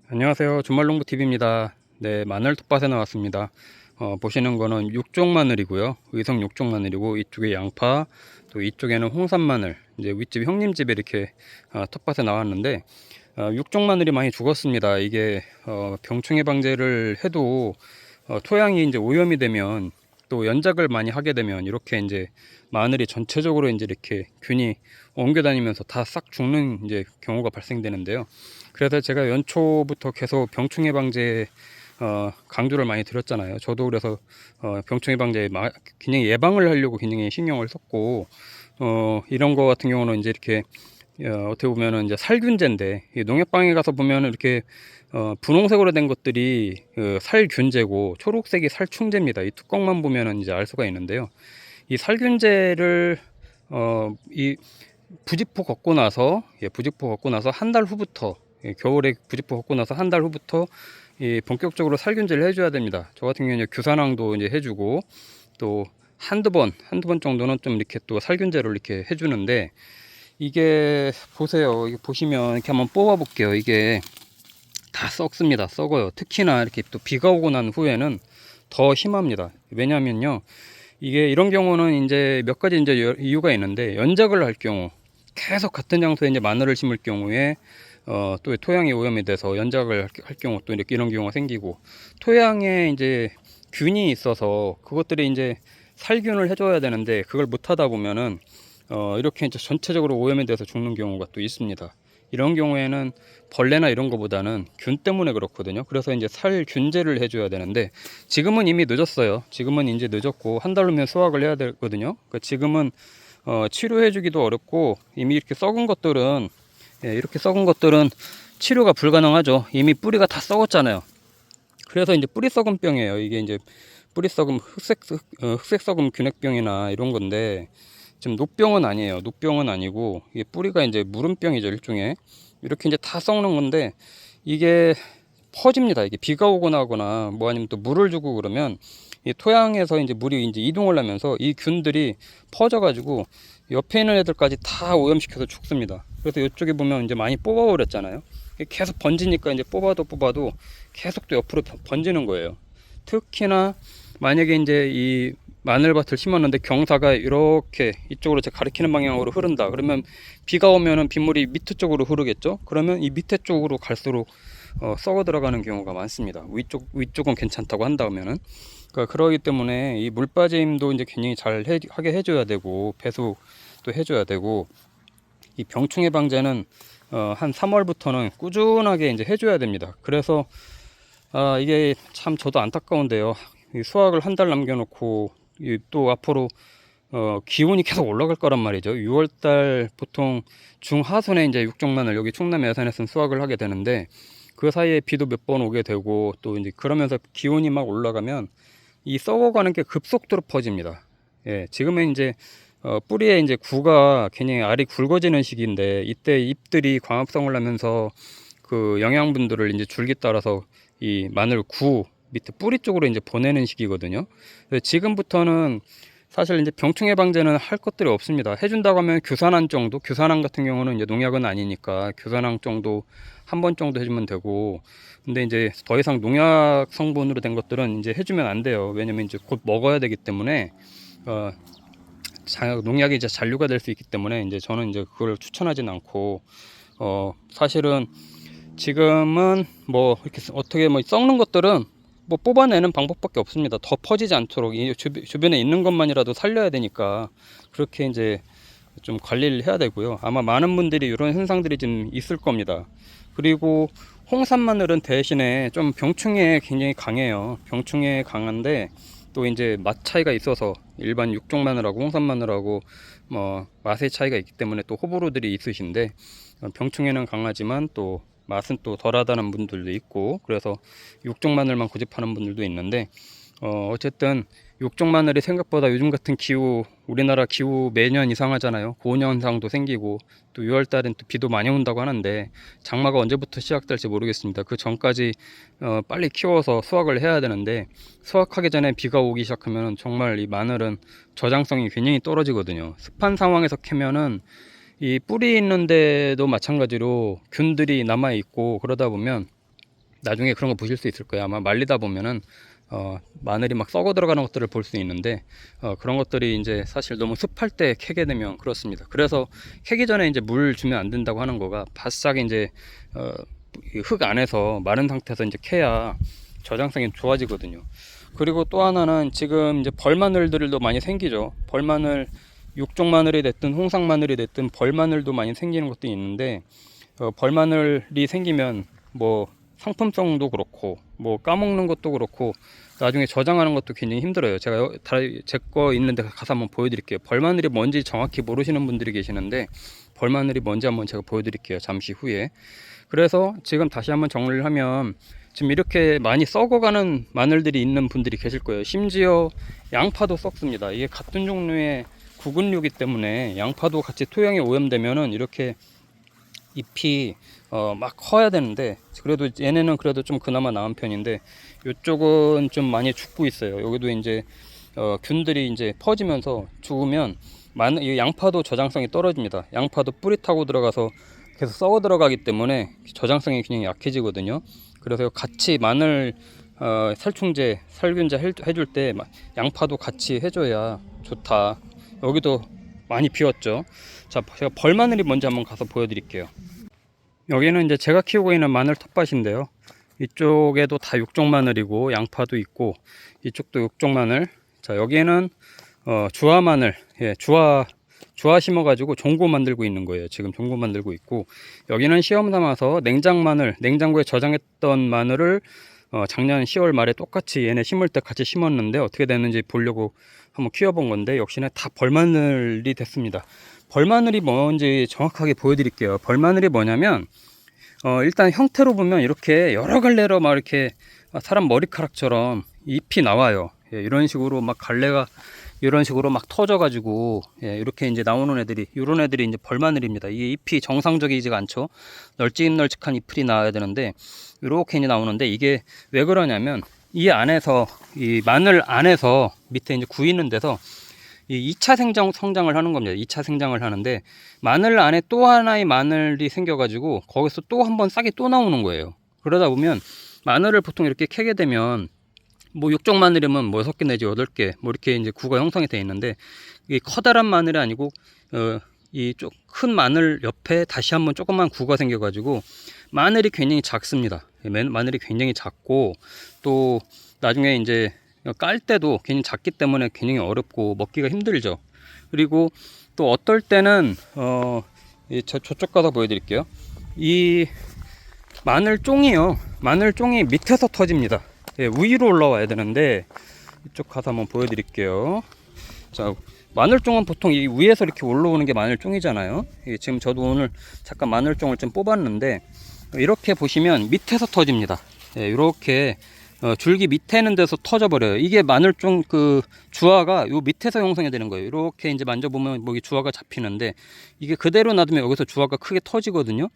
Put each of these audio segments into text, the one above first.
안녕하세요. 주말농부TV입니다. 네, 마늘 텃밭에 나왔습니다. 보시는 거는 육종 마늘이고요. 의성 육종 마늘이고, 이쪽에 양파, 또 이쪽에는 홍산 마늘, 이제 윗집 형님 집에 이렇게 텃밭에 나왔는데, 육종 마늘이 많이 죽었습니다. 이게 병충해 방제를 해도 토양이 이제 오염이 되면, 또 연작을 많이 하게 되면 이렇게 이제 마늘이 전체적으로 이제 이렇게 균이 옮겨 다니면서 다 싹 죽는 이제 경우가 발생되는데요. 그래서 제가 연초부터 계속 병충해 방제 강조를 많이 드렸잖아요. 저도 그래서 병충해 방제 굉장히 예방을 하려고 굉장히 신경을 썼고, 이런 거 같은 경우는 이제 이렇게 어떻게 보면은 이제 살균제인데, 이 농약방에 가서 보면은 이렇게 분홍색으로 된 것들이 살균제고, 초록색이 살충제입니다. 이 뚜껑만 보면은 이제 알 수가 있는데요. 이 살균제를 이 부직포 걷고 나서, 부직포 걷고 나서 한 달 후부터, 겨울에 부직포 걷고 나서 한 달 후부터 본격적으로 살균제를 해줘야 됩니다. 저 같은 경우는 규산황도 이제 해주고, 또 한두 번 정도는 좀 이렇게 또 살균제를 이렇게 해주는데, 이게 보세요. 이게 보시면 이렇게 한번 뽑아 볼게요. 이게 다 썩습니다. 썩어요. 특히나 이렇게 또 비가 오고 난 후에는 더 심합니다. 왜냐면요, 이게 이런 경우는 이제 몇 가지 이제 이유가 있는데, 연작을 할 경우, 계속 같은 장소에 이제 마늘을 심을 경우에 또 토양이 오염이 돼서 연작을 할 경우, 또 이렇게 이런 경우가 생기고, 토양에 이제 균이 있어서 그것들이 이제 살균을 해줘야 되는데, 그걸 못 하다 보면은 이렇게 이제 전체적으로 오염이 돼서 죽는 경우가 또 있습니다. 이런 경우에는 벌레나 이런 거보다는 균 때문에 그렇거든요. 그래서 이제 살균제를 해줘야 되는데, 지금은 이미 늦었어요. 지금은 이제 늦었고, 한 달 후면 수확을 해야 되거든요. 그러니까 지금은 치료해주기도 어렵고, 이미 이렇게 썩은 것들은, 이렇게 썩은 것들은 치료가 불가능하죠. 이미 뿌리가 다 썩었잖아요. 그래서 이제 뿌리 썩은 병이에요. 이게 이제 뿌리 썩음, 흑색 썩음 균핵병이나 이런 건데, 지금 녹병은 아니에요. 녹병은 아니고, 이게 뿌리가 이제 무름병이죠, 일종의. 이렇게 이제 다 썩는 건데, 이게 퍼집니다. 이게 비가 오거나 하거나, 뭐 아니면 또 물을 주고 그러면, 이 토양에서 이제 물이 이제 이동을 하면서 이 균들이 퍼져가지고, 옆에 있는 애들까지 다 오염시켜서 죽습니다. 그래서 이쪽에 보면 이제 많이 뽑아버렸잖아요. 계속 번지니까 이제 뽑아도 계속 또 옆으로 번지는 거예요. 특히나 만약에 이제 이 마늘밭을 심었는데 경사가 이렇게 이쪽으로 제 가리키는 방향으로 흐른다. 그러면 비가 오면은 빗물이 밑에 쪽으로 흐르겠죠. 그러면 이 밑에 쪽으로 갈수록 썩어 들어가는 경우가 많습니다. 위쪽은 괜찮다고 한다면은. 그러기 때문에 이 물 빠짐도 이제 굉장히 하게 해줘야 되고, 배수도 해줘야 되고, 이 병충해 방제는 한 3월부터는 꾸준하게 이제 해줘야 됩니다. 그래서 이게 참 저도 안타까운데요. 이 수확을 한 달 남겨놓고 또 앞으로 기온이 계속 올라갈 거란 말이죠. 6월달 보통 중하순에 이제 육종마늘 여기 충남 예산에서는 수확을 하게 되는데, 그 사이에 비도 몇 번 오게 되고, 또 이제 그러면서 기온이 막 올라가면 이 썩어가는 게 급속도로 퍼집니다. 예, 지금은 이제 뿌리에 이제 구가 굉장히 알이 굵어지는 시기인데, 이때 잎들이 광합성을 하면서 그 영양분들을 이제 줄기 따라서 이 마늘 구 밑에 뿌리 쪽으로 이제 보내는 시기거든요. 그래서 지금부터는 사실 이제 병충해 방제는 할 것들이 없습니다. 해준다고 하면 규산화 정도, 규산화 같은 경우는 이제 농약은 아니니까 규산화 정도 한 번 정도 해주면 되고, 근데 이제 더 이상 농약 성분으로 된 것들은 이제 해주면 안 돼요. 왜냐면 이제 곧 먹어야 되기 때문에 어, 농약이 이제 잔류가 될 수 있기 때문에 이제 저는 이제 그걸 추천하진 않고, 사실은 지금은 뭐 이렇게 어떻게 뭐 썩는 것들은 뭐 뽑아내는 방법밖에 없습니다. 더 퍼지지 않도록 이 주변에 있는 것만이라도 살려야 되니까 그렇게 이제 좀 관리를 해야 되고요. 아마 많은 분들이 이런 현상들이 좀 있을 겁니다. 그리고 홍산 마늘은 대신에 좀 병충해에 굉장히 강해요. 병충해에 강한데, 또 이제 맛 차이가 있어서 일반 육종 마늘하고 홍산 마늘하고 뭐 맛의 차이가 있기 때문에 또 호불호들이 있으신데, 병충해는 강하지만 또 맛은 또 덜하다는 분들도 있고, 그래서 육종 마늘만 고집하는 분들도 있는데, 어쨌든 육종 마늘이 생각보다 요즘 같은 기후, 우리나라 기후 매년 이상하잖아요. 고온현상도 생기고, 또 6월달엔 또 비도 많이 온다고 하는데, 장마가 언제부터 시작될지 모르겠습니다. 그 전까지 빨리 키워서 수확을 해야 되는데, 수확하기 전에 비가 오기 시작하면 정말 이 마늘은 저장성이 굉장히 떨어지거든요. 습한 상황에서 캐면은 이 뿌리 있는데도 마찬가지로 균들이 남아 있고, 그러다 보면 나중에 그런 거 보실 수 있을 거예요. 아마 말리다 보면은 마늘이 막 썩어 들어가는 것들을 볼 수 있는데 그런 것들이 이제 사실 너무 습할 때 캐게 되면 그렇습니다. 그래서 캐기 전에 이제 물 주면 안 된다고 하는 거가 바싹 이제 흙 안에서 마른 상태에서 이제 캐야 저장성이 좋아지거든요. 그리고 또 하나는 지금 이제 벌마늘들도 많이 생기죠. 벌마늘, 육종 마늘이 됐든 홍상 마늘이 됐든 벌마늘도 많이 생기는 것도 있는데 벌마늘이 생기면 뭐 상품성도 그렇고 뭐 까먹는 것도 그렇고 나중에 저장하는 것도 굉장히 힘들어요. 제가 제 거 있는데 가서 한번 보여드릴게요. 벌마늘이 뭔지 정확히 모르시는 분들이 계시는데 벌마늘이 뭔지 한번 제가 보여드릴게요. 잠시 후에. 그래서 지금 다시 한번 정리를 하면 지금 이렇게 많이 썩어가는 마늘들이 있는 분들이 계실 거예요. 심지어 양파도 썩습니다. 이게 같은 종류의 구근류이기 때문에 양파도 같이 토양에 오염되면은 이렇게 잎이 막 커야 되는데 그래도 얘네는 그래도 좀 그나마 나은 편인데 이쪽은 좀 많이 죽고 있어요. 여기도 이제 균들이 이제 퍼지면서 죽으면 이 양파도 저장성이 떨어집니다. 양파도 뿌리 타고 들어가서 계속 썩어 들어가기 때문에 저장성이 굉장히 약해지거든요. 그래서 같이 마늘 살충제, 살균제 해줄 때 양파도 같이 해줘야 좋다. 여기도 많이 비웠죠. 자, 제가 벌마늘이 뭔지 한번 가서 보여드릴게요. 여기는 이제 제가 키우고 있는 마늘 텃밭인데요. 이쪽에도 다 육종 마늘이고 양파도 있고 이쪽도 육종 마늘. 자, 여기에는 주화 마늘, 주화 심어가지고 종고 만들고 있는 거예요. 지금 종고 만들고 있고 여기는 시험 삼아서 냉장 마늘, 냉장고에 저장했던 마늘을 작년 10월 말에 똑같이 얘네 심을 때 같이 심었는데 어떻게 됐는지 보려고 한번 키워본 건데 역시나 다 벌마늘이 됐습니다. 벌마늘이 뭔지 정확하게 보여드릴게요. 벌마늘이 뭐냐면 일단 형태로 보면 이렇게 여러 갈래로 막 이렇게 사람 머리카락처럼 잎이 나와요. 예, 이런 식으로 막 갈래가 이런 식으로 막 터져가지고 이렇게 이제 나오는 애들이 이런 애들이 이제 벌마늘입니다. 이게 잎이 정상적이지가 않죠. 널찍널찍한 잎이 나와야 되는데 이렇게 이제 나오는데 이게 왜 그러냐면 이 안에서 이 마늘 안에서 밑에 이제 구이는 데서 이 2차 성장을 하는 겁니다. 2차 생장을 하는데 마늘 안에 또 하나의 마늘이 생겨가지고 거기서 또 한 번 싹이 또 나오는 거예요. 그러다 보면 마늘을 보통 이렇게 캐게 되면 뭐 육종 마늘이면 뭐 6개 내지 8개 뭐 이렇게 이제 구가 형성이 되어 있는데 이 커다란 마늘이 아니고 이 좀 큰 마늘 옆에 다시 한번 조그만 구가 생겨가지고 마늘이 굉장히 작습니다. 마늘이 굉장히 작고 또 나중에 이제 깔 때도 굉장히 작기 때문에 굉장히 어렵고 먹기가 힘들죠. 그리고 또 어떨 때는 저쪽 가서 보여드릴게요. 이 마늘종이요. 마늘종이 밑에서 터집니다. 예, 위로 올라와야 되는데 이쪽 가서 한번 보여드릴게요. 자, 마늘종은 보통 이 위에서 이렇게 올라오는 게 마늘종이잖아요. 예, 지금 저도 오늘 잠깐 마늘종을 좀 뽑았는데 이렇게 보시면 밑에서 터집니다. 예, 이렇게 줄기 밑에 있는 데서 터져 버려요. 이게 마늘종 그 주화가 요 밑에서 형성이 되는 거예요. 이렇게 이제 만져보면 뭐 주화가 잡히는데 이게 그대로 놔두면 여기서 주화가 크게 터지거든요.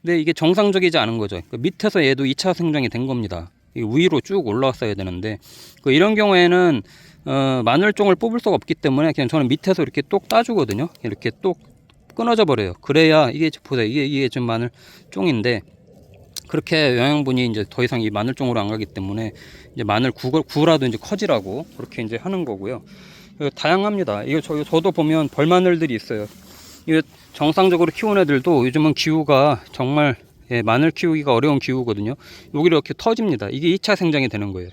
근데 이게 정상적이지 않은 거죠. 그러니까 밑에서 얘도 2차 생장이 된 겁니다. 위로 쭉 올라왔어야 되는데 이런 경우에는 마늘종을 뽑을 수가 없기 때문에 그냥 저는 밑에서 이렇게 똑 따주거든요. 이렇게 똑 끊어져 버려요. 그래야 이게 보세요. 이게 좀 마늘종인데 그렇게 영양분이 이제 더 이상 이 마늘종으로 안 가기 때문에 이제 마늘 구라도 이제 커지라고 그렇게 이제 하는 거고요. 다양합니다. 이거 저도 보면 벌마늘들이 있어요. 이거 정상적으로 키우는 애들도 요즘은 기후가 정말 마늘 키우기가 어려운 기후거든요. 여기 이렇게 터집니다. 이게 2차 생장이 되는 거예요.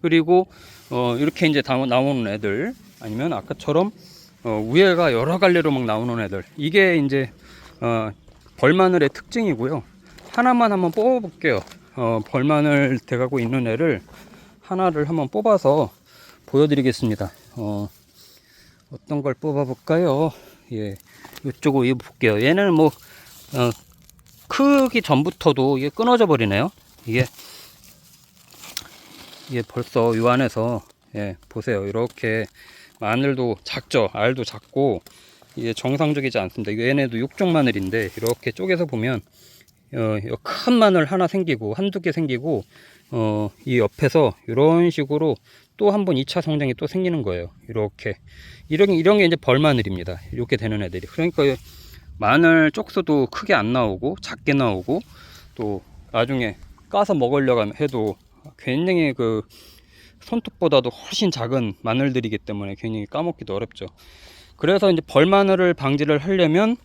그리고 이렇게 이제 나오는 애들 아니면 아까처럼 위에가 여러 갈래로 막 나오는 애들 이게 이제 벌마늘의 특징이고요. 하나만 한번 뽑아 볼게요. 벌마늘 돼가고 있는 애를 하나를 한번 뽑아서 보여드리겠습니다. 어떤 걸 뽑아 볼까요? 예, 이쪽으로 볼게요. 얘는 뭐 크기 전부터도 이게 끊어져 버리네요. 이게 벌써 요 안에서 보세요. 이렇게 마늘도 작죠. 알도 작고 이게 정상적이지 않습니다. 얘네도 육종 마늘인데 이렇게 쪼개서 보면 큰 마늘 하나 생기고 한두 개 생기고 이 옆에서 이런 식으로 또 한 번 2차 성장이 또 생기는 거예요. 이렇게 이런 게 이제 벌마늘입니다. 이렇게 되는 애들이. 그러니까 마늘 쪽수도 크게 안 나오고 작게 나오고 또 나중에 까서 먹으려고 해도 굉장히 그 손톱보다도 훨씬 작은 마늘들이기 때문에 굉장히 까먹기도 어렵죠. 그래서 이제 벌마늘을 방지를 하려면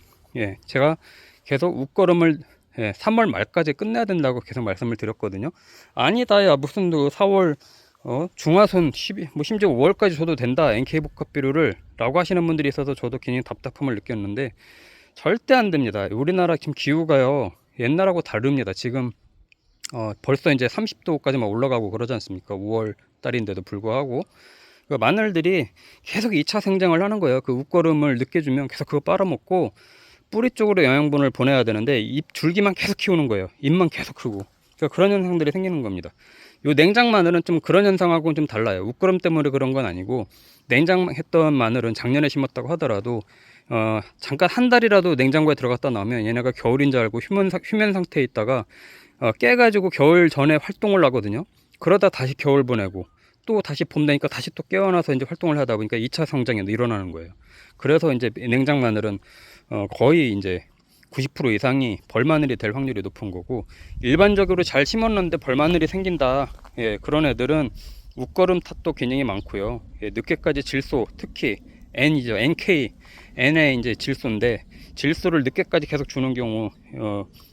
제가 계속 웃거름을 3월 말까지 끝내야 된다고 계속 말씀을 드렸거든요. 아니다, 야, 무슨 4월 중하순 12, 뭐 심지어 5월까지 줘도 된다, NK복합비료를 라고 하시는 분들이 있어서 저도 굉장히 답답함을 느꼈는데 절대 안 됩니다. 우리나라 지금 기후가요, 옛날하고 다릅니다. 지금 벌써 이제 30도까지만 올라가고 그러지 않습니까? 5월 달인데도 불구하고 그 마늘들이 계속 2차 생장을 하는 거예요. 그 웃거름을 늦게 주면 계속 그거 빨아먹고 뿌리 쪽으로 영양분을 보내야 되는데 잎 줄기만 계속 키우는 거예요. 잎만 계속 크고. 그러니까 그런 현상들이 생기는 겁니다. 요 냉장 마늘은 좀 그런 현상하고는 좀 달라요. 웃거름 때문에 그런 건 아니고, 냉장했던 마늘은 작년에 심었다고 하더라도 잠깐 한 달이라도 냉장고에 들어갔다 나오면 얘네가 겨울인 줄 알고 휴면 상태에 있다가 깨가지고 겨울 전에 활동을 하거든요. 그러다 다시 겨울 보내고 또 다시 봄 되니까 다시 또 깨어나서 이제 활동을 하다 보니까 2차 성장이 일어나는 거예요. 그래서 이제 냉장 마늘은 거의 이제 90% 이상이 벌마늘이 될 확률이 높은 거고, 일반적으로 잘 심었는데 벌마늘이 생긴다, 그런 애들은 웃거름 탓도 굉장히 많고요. 늦게까지 질소, 특히 N이죠. NK, N의 이제 질소인데, 질소를 늦게까지 계속 주는 경우,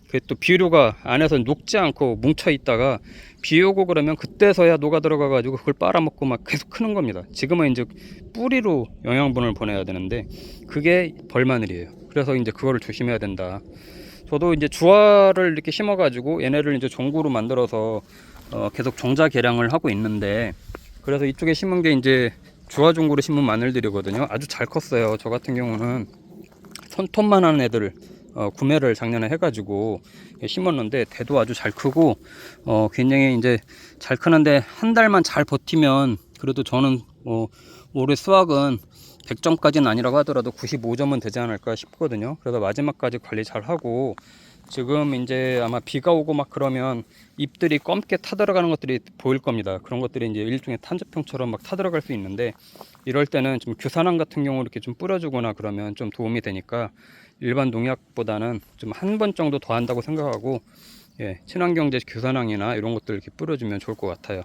그게 또 비료가 안에서 녹지 않고 뭉쳐 있다가 비 오고 그러면 그때서야 녹아 들어가 가지고 그걸 빨아먹고 막 계속 크는 겁니다. 지금은 이제 뿌리로 영양분을 보내야 되는데 그게 벌마늘이에요. 그래서 이제 그거를 조심해야 된다. 저도 이제 주화를 이렇게 심어 가지고 얘네를 이제 종구로 만들어서 계속 종자 개량을 하고 있는데, 그래서 이쪽에 심은 게 이제 주화 종구로 심은 마늘들이거든요. 아주 잘 컸어요. 저 같은 경우는 손톱만한 애들 구매를 작년에 해가지고 심었는데 대도 아주 잘 크고 굉장히 이제 잘 크는데, 한 달만 잘 버티면 그래도 저는 올해 수확은 100점까지는 아니라고 하더라도 95점은 되지 않을까 싶거든요. 그래서 마지막까지 관리 잘 하고, 지금 이제 아마 비가 오고 막 그러면 잎들이 검게 타들어가는 것들이 보일 겁니다. 그런 것들이 이제 일종의 탄저병처럼 막 타들어갈 수 있는데, 이럴 때는 좀 규산화 같은 경우 이렇게 좀 뿌려주거나 그러면 좀 도움이 되니까 일반 농약보다는 좀 한 번 정도 더 한다고 생각하고, 친환경제 규산황이나 이런 것들 이렇게 뿌려주면 좋을 것 같아요.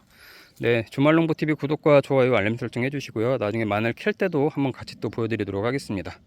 네, 주말농부TV 구독과 좋아요, 알림 설정 해주시고요. 나중에 마늘 캘 때도 한번 같이 또 보여드리도록 하겠습니다.